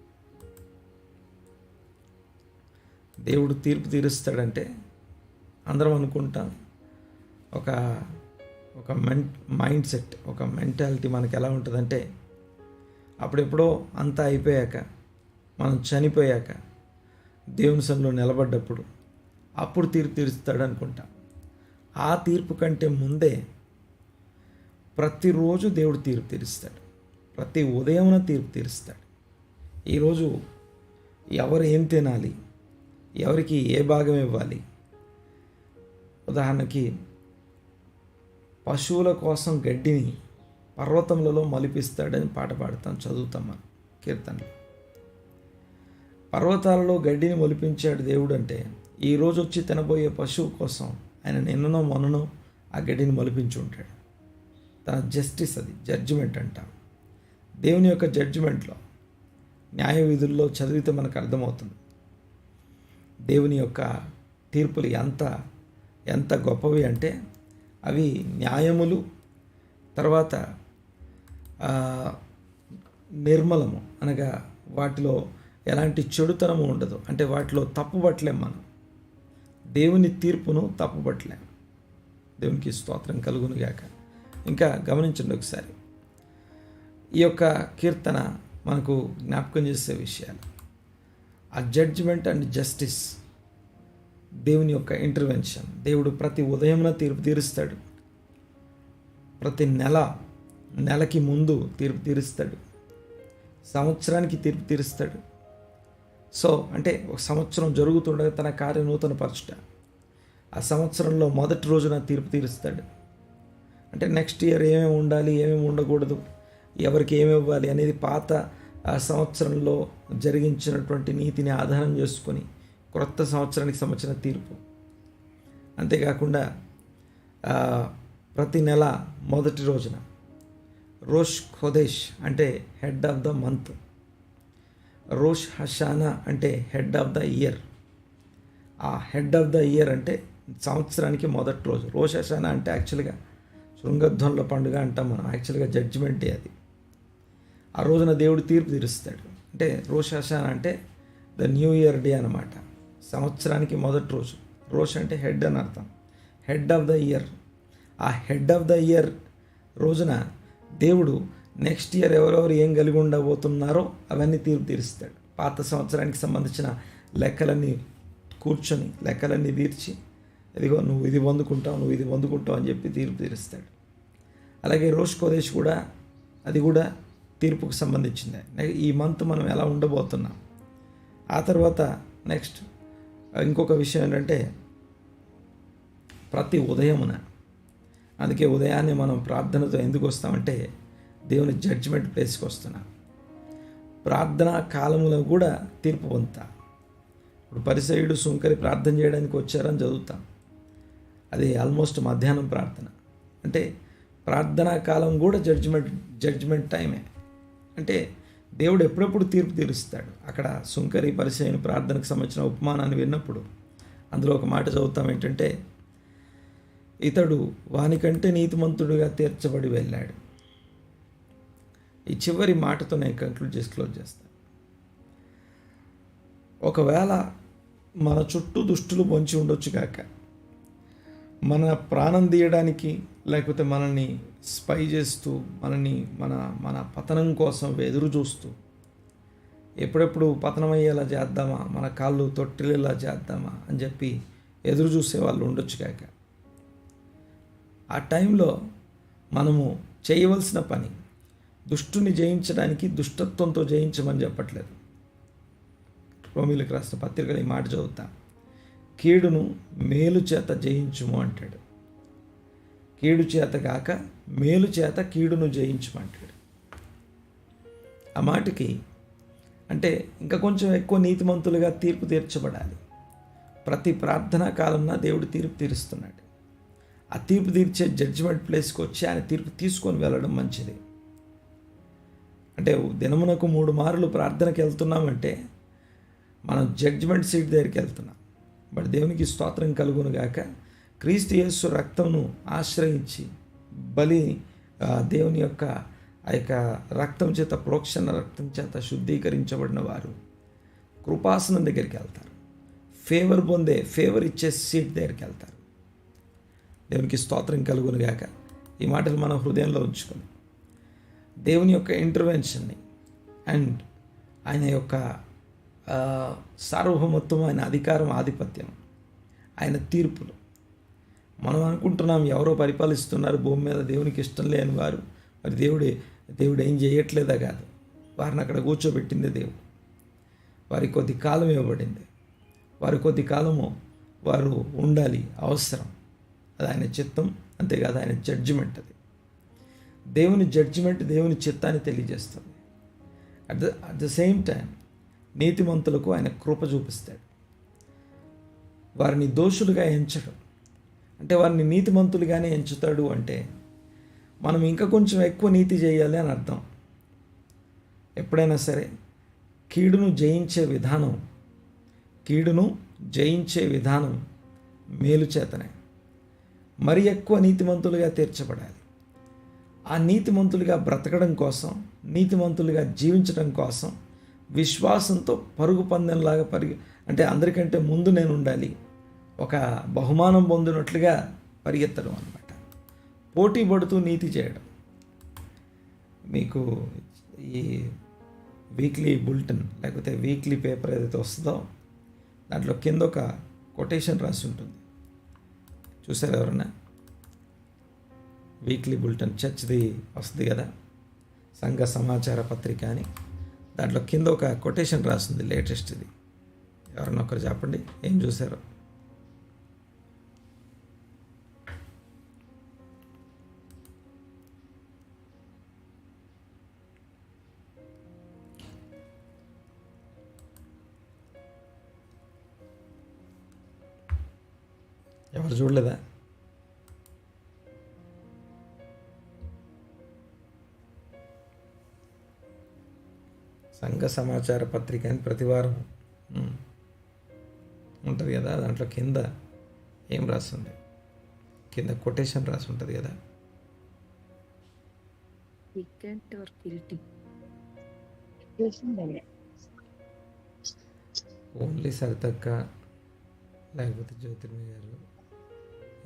దేవుడు తీర్పు తీరుస్తాడంటే అందరం అనుకుంటాం, ఒక మైండ్ సెట్, ఒక మెంటాలిటీ మనకి ఎలా ఉంటుందంటే, అప్పుడెప్పుడో అంతా అయిపోయాక, మనం చనిపోయాక, దేవుని సన్నిధిలో నిలబడ్డప్పుడు అప్పుడు తీర్పు తీరుస్తాడు అనుకుంటాం. ఆ తీర్పు కంటే ముందే ప్రతిరోజు దేవుడు తీర్పు తీరుస్తాడు. ప్రతి ఉదయమున తీర్పు తీరుస్తాడు. ఈరోజు ఎవరు ఏం తినాలి, ఎవరికి ఏ భాగం ఇవ్వాలి. ఉదాహరణకి, పశువుల కోసం గడ్డిని పర్వతములలో మలిపిస్తాడని పాట పాడతాం, చదువుతాం మనం కీర్తనలు. పర్వతాలలో గడ్డిని మొలిపించాడు దేవుడు అంటే, ఈరోజు వచ్చి తినబోయే పశువు కోసం ఆయన నిన్ననో మొన్ననో ఆ గడ్డిని మొలిపించి ఉంటాడు. తన జస్టిస్, అది జడ్జిమెంట్ అంటాం. దేవుని యొక్క జడ్జిమెంట్లో, న్యాయ విధుల్లో చదివితే మనకు అర్థమవుతుంది దేవుని యొక్క తీర్పులు ఎంత గొప్పవి అంటే, అవి న్యాయములు, తర్వాత నిర్మలము, అనగా వాటిలో ఎలాంటి చెడుతనము ఉండదు. అంటే వాటిలో తప్పుపట్టలేం మనం. దేవుని తీర్పును తప్పుపట్టలేం. దేవునికి స్తోత్రం కలుగును గాక. ఇంకా గమనించండి ఒకసారి, ఈ యొక్క కీర్తన మనకు జ్ఞాపకం చేసే విషయాలు, ఆ జడ్జిమెంట్ అండ్ జస్టిస్, దేవుని యొక్క ఇంటర్వెన్షన్. దేవుడు ప్రతి ఉదయంలో తీర్పు తీరుస్తాడు. ప్రతి నెలకి ముందు తీర్పు తీరుస్తాడు. సంవత్సరానికి తీర్పు తీరుస్తాడు. సో అంటే ఒక సంవత్సరం జరుగుతుండగా తన కార్యం నూతన పరచుట, ఆ సంవత్సరంలో మొదటి రోజున తీర్పు తీరుస్తాడు. అంటే నెక్స్ట్ ఇయర్ ఏమేమి ఉండాలి, ఏమేమి ఉండకూడదు, ఎవరికి ఏమి ఇవ్వాలి అనేది పాత ఆ సంవత్సరంలో జరిగించినటువంటి నీతిని ఆధారం చేసుకొని క్రొత్త సంవత్సరానికి సంబంధించిన తీర్పు. అంతేకాకుండా ప్రతి నెల మొదటి రోజున రోష్ ఖోదేష్ అంటే head of the month, Roche హషానా అంటే హెడ్ ఆఫ్ ద ఇయర్. ఆ హెడ్ ఆఫ్ ద ఇయర్ అంటే సంవత్సరానికి మొదటి రోజు. రోష్ హషానా అంటే యాక్చువల్గా శృంగధ్వనుల పండుగ అంటాం మనం, యాక్చువల్గా జడ్జిమెంటే అది. ఆ రోజున దేవుడు తీర్పు తీరుస్తాడు. అంటే రోష్ హషానా అంటే ద న్యూ ఇయర్ డే అన్నమాట. సంవత్సరానికి మొదటి రోజు. రోష్ అంటే హెడ్ అని అర్థం, హెడ్ ఆఫ్ ద ఇయర్. ఆ హెడ్ ఆఫ్ ద ఇయర్ రోజున దేవుడు నెక్స్ట్ ఇయర్ ఎవరెవరు ఏం కలిగి ఉండబోతున్నారో అవన్నీ తీర్పు తీరుస్తాడు. పాత సంవత్సరానికి సంబంధించిన లెక్కలన్నీ కూర్చొని లెక్కలన్నీ తీర్చి, ఇదిగో నువ్వు ఇది పొందుకుంటావు, నువ్వు ఇది పొందుకుంటావు అని చెప్పి తీర్పు తీరుస్తాడు. అలాగే రోష్ కోదేశ్ కూడా అది కూడా తీర్పుకు సంబంధించిందే. ఈ మంత్ మనం ఎలా ఉండబోతున్నాం. ఆ తర్వాత నెక్స్ట్ ఇంకొక విషయం ఏంటంటే ప్రతి ఉదయమున, అందుకే ఉదయాన్నే మనం ప్రార్థనతో ఎందుకు వస్తామంటే దేవుని జడ్జిమెంట్ ప్లేస్కి వస్తున్నాం. ప్రార్థనా కాలంలో కూడా తీర్పు పొందుతా. ఇప్పుడు పరిసయ్యుడు సుంకరి ప్రార్థన చేయడానికి వచ్చారని చదువుతాం. అది ఆల్మోస్ట్ మధ్యాహ్నం ప్రార్థన. అంటే ప్రార్థనా కాలం కూడా జడ్జిమెంట్ టైమే. అంటే దేవుడు ఎప్పుడెప్పుడు తీర్పు తీరుస్తాడు. అక్కడ సుంకరి పరిసయ్యుని ప్రార్థనకు సంబంధించిన ఉపమానాన్ని విన్నప్పుడు అందులో ఒక మాట చదువుతాం ఏంటంటే, ఇతడు వానికంటే నీతిమంతుడుగా తీర్చబడి వెళ్ళాడు. ఈ చివరి మాటతో నేను క్లోజ్ చేస్తాను. ఒకవేళ మన చుట్టూ దుష్టులు పొంచి ఉండొచ్చు కాక, మన ప్రాణం తీయడానికి లేకపోతే మనల్ని స్పై చేస్తూ మన పతనం కోసం ఎదురు చూస్తూ ఎప్పుడెప్పుడు పతనమయ్యేలా చేద్దామా, మన కాళ్ళు తొట్టిల్లా చేద్దామా అని చెప్పి ఎదురు చూసే వాళ్ళు ఉండొచ్చు కాక, ఆ టైంలో మనము చేయవలసిన పని దుష్టుని జయించడానికి దుష్టత్వంతో జయించమని చెప్పట్లేదు. రోమీలకు రాసిన పత్రికలు ఈ మాట చదువుతా, కీడును మేలు చేత జయించుము అంటాడు. కీడు చేత కాక మేలు చేత కీడును జయించమంటాడు. ఆ మాటకి అంటే ఇంకా కొంచెం ఎక్కువ నీతిమంతులుగా తీర్పు తీర్చబడాలి. ప్రతి ప్రార్థనా కాలంలో దేవుడు తీర్పు తీరుస్తున్నాడు. ఆ తీర్పు తీర్చే జడ్జిమెంట్ ప్లేస్కి వచ్చి ఆయన తీర్పు తీసుకొని వెళ్ళడం మంచిది. అంటే దినమునకు 3 మార్లు ప్రార్థనకి వెళ్తున్నామంటే మనం జడ్జిమెంట్ సీట్ దగ్గరికి వెళ్తున్నాం. బట్ దేవునికి స్తోత్రం కలుగును గాక. క్రీస్తు యేసు రక్తంను ఆశ్రయించి దేవుని యొక్క ఆ యొక్క రక్తం చేత, ప్రోక్షణ రక్తం చేత శుద్ధీకరించబడిన వారు కృపాసనం దగ్గరికి వెళ్తారు. ఫేవర్ ఇచ్చే సీట్ దగ్గరికి వెళ్తారు. దేవునికి స్తోత్రం కలుగును గాక. ఈ మాటలు మన హృదయంలో ఉంచుకొని దేవుని యొక్క ఇంటర్వెన్షన్ని అండ్ ఆయన యొక్క సార్వభౌమత్వం, ఆయన అధికారం, ఆధిపత్యం, ఆయన తీర్పులు మనం అనుకుంటున్నాం ఎవరో పరిపాలిస్తున్నారు భూమి మీద, దేవునికి ఇష్టం లేని వారు, మరి దేవుడు ఏం చేయట్లేదా కాదు. వారిని అక్కడ కూర్చోబెట్టింది దేవుడు. వారికి కొద్ది కాలం ఇవ్వబడింది. వారి కొద్ది కాలము వారు ఉండాలి, అవసరం. అది ఆయన చిత్తం, అంతేకాదు ఆయన జడ్జిమెంట్. అది దేవుని జడ్జిమెంట్, దేవుని చిత్తాన్ని తెలియజేస్తుంది. అట్ ద సేమ్ టైం నీతిమంతులకు ఆయన కృప చూపిస్తాడు. వారిని దోషులుగా ఎంచడం అంటే వారిని నీతిమంతులుగానే ఎంచుతాడు అంటే మనం ఇంకా కొంచెం ఎక్కువ నీతి చేయాలి అని అర్థం. ఎప్పుడైనా సరే కీడును జయించే విధానం మేలు చేతనే. మరి ఎక్కువ నీతిమంతులుగా తీర్చబడాలి. ఆ నీతిమంతులుగా బ్రతకడం కోసం, నీతిమంతులుగా జీవించడం కోసం విశ్వాసంతో పరుగు పందెంలాగా అంటే అందరికంటే ముందు నేను ఉండాలి, ఒక బహుమానం పొందినట్లుగా పరిగెత్తడం అన్నమాట. పోటీ పడుతూ నీతి చేయడం. మీకు ఈ వీక్లీ బులెటిన్ లేకపోతే వీక్లీ పేపర్ ఏదైతే వస్తుందో దాంట్లో కింద ఒక కొటేషన్ రాసి ఉంటుంది. చూసారు ఎవరన్నా? వీక్లీ బులెటిన్ చర్చ్ది వస్తుంది కదా, సంఘ సమాచార పత్రిక అని. దాంట్లో కింద ఒక కొటేషన్ రాస్తుంది, లేటెస్ట్ది. ఎవరన్నా ఒకరు చెప్పండి ఏం చూసారో. ఎవరు చూడలేదా? సంఘ సమాచార పత్రిక అని ప్రతివారం ఉంటుంది కదా, దాంట్లో కింద ఏం రాస్తుంది? కింద కొటేషన్ రాసి ఉంటుంది కదా, ఓన్లీ సరితక్క లేకపోతే జ్యోతిర్మయ్య గారు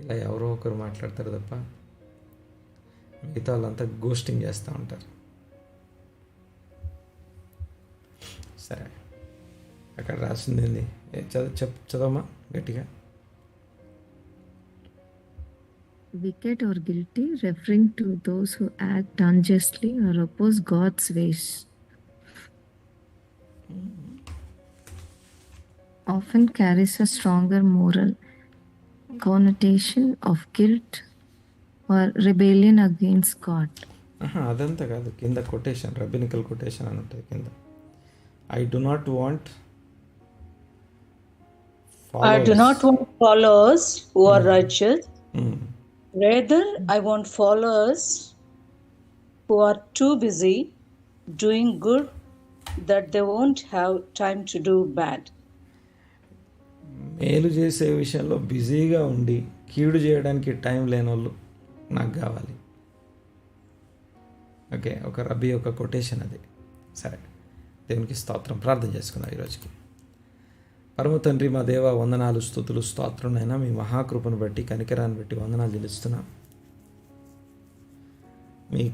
ఇలా ఎవరో ఒకరు మాట్లాడతారు తప్ప మిగతా వాళ్ళంతా గోస్టింగ్ చేస్తూ ఉంటారు. సరే, అక్కడ రాసింది చదవమ్మా గట్టిగా. wicked or guilty, referring to those who act unjustly or oppose God's ways, often carries a stronger moral connotation of guilt or rebellion against God. అదంతా కాదు, కింద కొటేషన్, రబినికల్ కొటేషన్ అని ఉంటుంది కింద. I do not want followers who are righteous. Rather, I want followers who are too busy doing good that they won't have time to do bad. మేలు చేసే విషయంలో బిజీగా ఉండి కీడు చేయడానికి టైం లేని వాళ్ళు నాకు కావాలి. ఓకే, ఒక రబీ యొక్క కొటేషన్ అది. సరే, దేవునికి స్తోత్రం. ప్రార్థన చేసుకుందాం ఈరోజుకి. పరమ తండ్రి, మా దేవ, వందనాలు, స్తుతులు, స్తోత్రంనైనా మీ మహాకృపను బట్టి, కనికరాన్ని బట్టి వందనాలు చెల్లిస్తున్నాం. మీ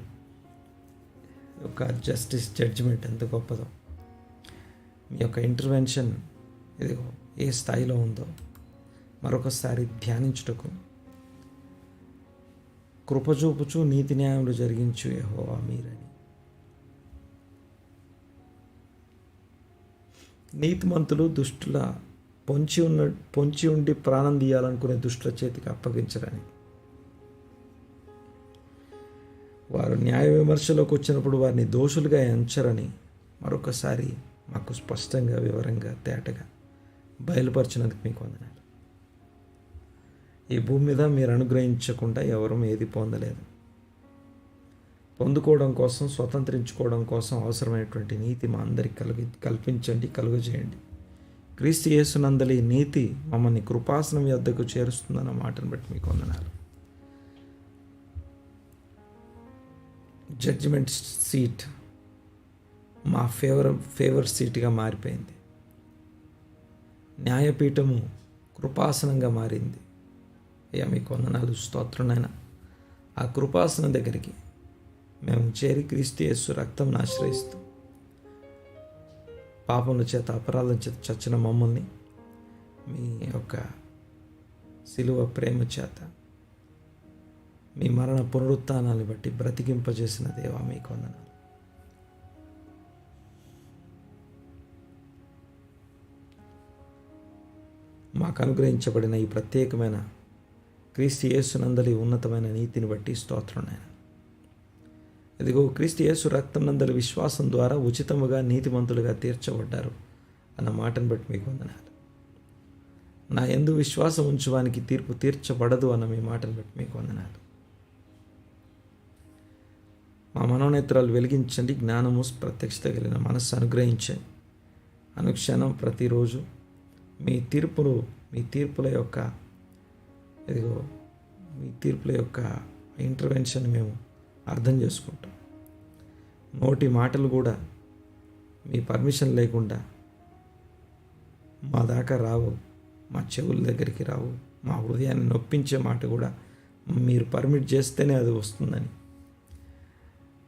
యొక్క జస్టిస్, జడ్జిమెంట్ ఎంత గొప్పదో, మీ యొక్క ఇంటర్వెన్షన్ ఇదిగో ఏ స్థాయిలో ఉందో మరొకసారి ధ్యానించుటకు కృపచూపుచు నీతి న్యాయములు జరిగించు యెహోవా మీరని. నీతిమంతులు దుష్టుల పొంచి ఉండి ప్రాణం తీయాలనుకునే దుష్టుల చేతికి అప్పగించరని, వారు న్యాయ విమర్శలోకి వచ్చినప్పుడు వారిని దోషులుగా ఎంచరని మరొకసారి మాకు స్పష్టంగా, వివరంగా, తేటగా బయలుపరిచినందుకు మీకు వందనాలు. ఈ భూమి మీద మీరు అనుగ్రహించకుండా ఎవరూ ఏది పొందలేదు. పొందుకోవడం కోసం, స్వతంత్రించుకోవడం కోసం అవసరమైనటువంటి నీతి మా అందరికి కల్పించండి, కలుగజేయండి. క్రీస్తు యేసునందలి నీతి మమ్మల్ని కృపాసనం యొద్దకు చేరుస్తుందన్న మాటను బట్టి మీకు వందనాలు. జడ్జిమెంట్ సీట్ మా ఫేవర్ సీట్గా మారిపోయింది. న్యాయపీఠము కృపాసనంగా మారింది. అయ్యా మీకు వందనాలు, స్తోత్రంనైనా. ఆ కృపాసనం దగ్గరికి మేము చేరి క్రీస్తు యేసు రక్తం ఆశ్రయిస్తూ పాపముల చేత, అపరాధం చేత చచ్చిన మమ్మల్ని మీ యొక్క సిలువ ప్రేమ చేత, మీ మరణ పునరుత్థానాన్ని బట్టి బ్రతికింపజేసిన దేవా మీకు వందనాలు. మాకు అనుగ్రహించబడిన ఈ ప్రత్యేకమైన క్రీస్తు యేసునందలి ఉన్నతమైన నీతిని బట్టి స్తోత్రం నాయన. ఇదిగో క్రీస్తు యేసు రక్తం నందలి విశ్వాసం ద్వారా ఉచితముగా నీతిమంతులుగా తీర్చబడ్డారు అన్న మాటను బట్టి మీకు వందనాలు. నా యందు విశ్వాసం ఉంచువానికి తీర్పు తీర్చబడదు అన్న మీ మాటను బట్టి మీకు వందనాలు. మా మనోనేత్రాలు వెలిగించండి, జ్ఞానము, ప్రత్యక్షత కలిగిన మనస్సు అనుగ్రహించండి. అనుక్షణం ప్రతిరోజు మీ తీర్పుల యొక్క ఇదిగో మీ తీర్పుల యొక్క ఇంటర్వెన్షన్ మేము అర్థం చేసుకుంటాం. నోటి మాటలు కూడా మీ పర్మిషన్ లేకుండా మా దాకా రావు, మా చెవుల దగ్గరికి రావు. మా హృదయాన్ని నొప్పించే మాట కూడా మీరు పర్మిట్ చేస్తేనే అది వస్తుందని,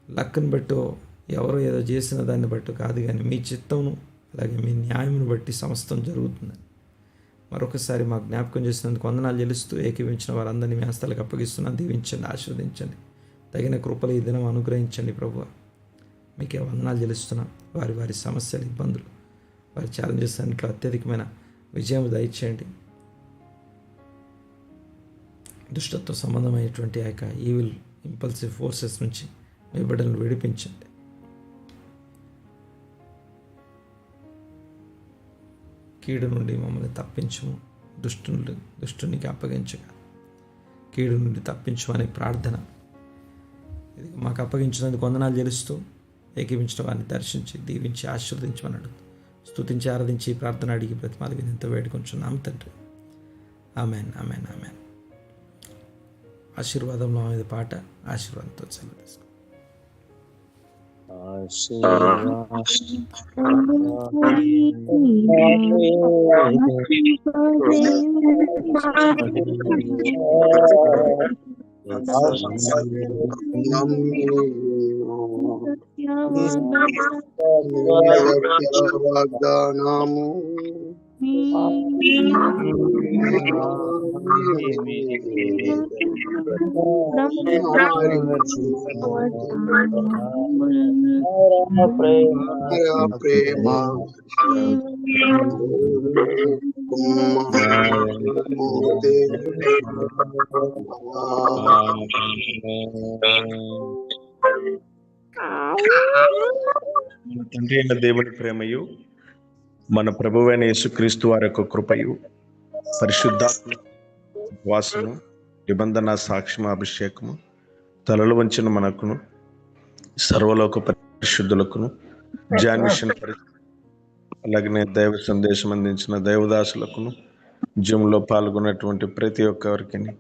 లక్కను బట్టో ఎవరో ఏదో చేసిన దాన్ని బట్టి కాదు, కానీ మీ చిత్తమును అలాగే మీ న్యాయమును బట్టి సమస్తం జరుగుతుందని మరొకసారి మా జ్ఞాపకం చేసినందుకు వందనాలు చెల్లిస్తూ, ఏకీవించిన వారందరినీ మీ హస్తాలకు అప్పగిస్తున్నాను. దీవించండి, ఆశీర్వదించండి, తగిన కృపలు ఈ దినం అనుగ్రహించండి ప్రభువా. మీకే వందనాలు చెల్లిస్తున్నాం. వారి సమస్యలు, ఇబ్బందులు, వారి ఛాలెంజెస్ అన్నింటిలో అత్యధికమైన విజయం దయచేయండి. దుష్టత్వ సంబంధమైనటువంటి ఆ యొక్క ఈవిల్ ఇంపల్సివ్ ఫోర్సెస్ నుంచి మీ బిడ్డలను విడిపించండి. కీడు నుండి మమ్మల్ని తప్పించము, దుష్టునికి అప్పగించగా కీడు నుండి తప్పించమని ప్రార్థన ఇది మాకు అప్పగించినందుకు వందనాలు చెల్లిస్తూ, ఏకీవించిన వారిని దర్శించి, దీవించి, ఆశీర్వదించమని అడుగుతూ, స్తుతించి, ఆరాధించి, ప్రార్థన అడిగి ప్రతిమాలు వినంత వేడుకొంచున్నాం తండ్రి. Amen, amen, amen. ఆశీర్వాదంలో అనేది పాట, ఆశీర్వాదంతో సెలవు తీసుకుంటాం. వాగ్దానము ప్రేమ తండ్రి అయిన దేవుని ప్రేమయు మన ప్రభువైన యేసుక్రీస్తు వారి యొక్క కృపయు పరిశుద్ధాత్మ వాసము నిబంధన సాక్ష్యం అభిషేకము తలలు వంచిన మనకును సర్వలోక పరిశుద్ధులకును జాన్ మిషన్ అలాగనే దైవ సందేశం అందించిన దైవదాసులకును జీవంలో పాల్గొన్నటువంటి ప్రతి ఒక్కరికి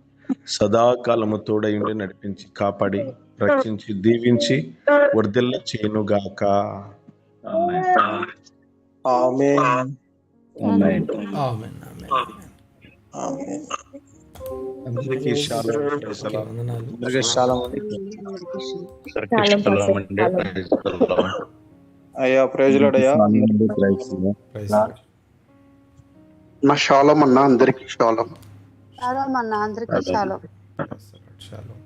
సదాకాలము తోడయుండి నడిపించి కాపాడి రక్షించి దీవించి వర్ధిల్ల చేయనుగాక. ఆమేన్. ఆమేన్. అందరికీ షాలోమ్. వందనాలు. అందరికీ షాలోమ్ అండి. అయ్యా ప్రైజ్ లార్డ్ అయ్యా. Praise Lord. మా షాలోమ్ అన్న అందరికీ షాలోమ్. షాలోమ్ అన్న అందరికీ షాలోమ్. షాలోమ్.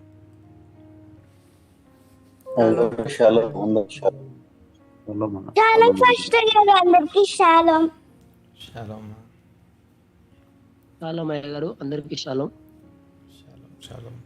షాలోమ్ ఫస్ట్ అందరికీ షాలోమ్. షాలోమ్. షాలోమ్ అయ్య గారు అందరికీ షాలోమ్. షాలోమ్. షాలోమ్.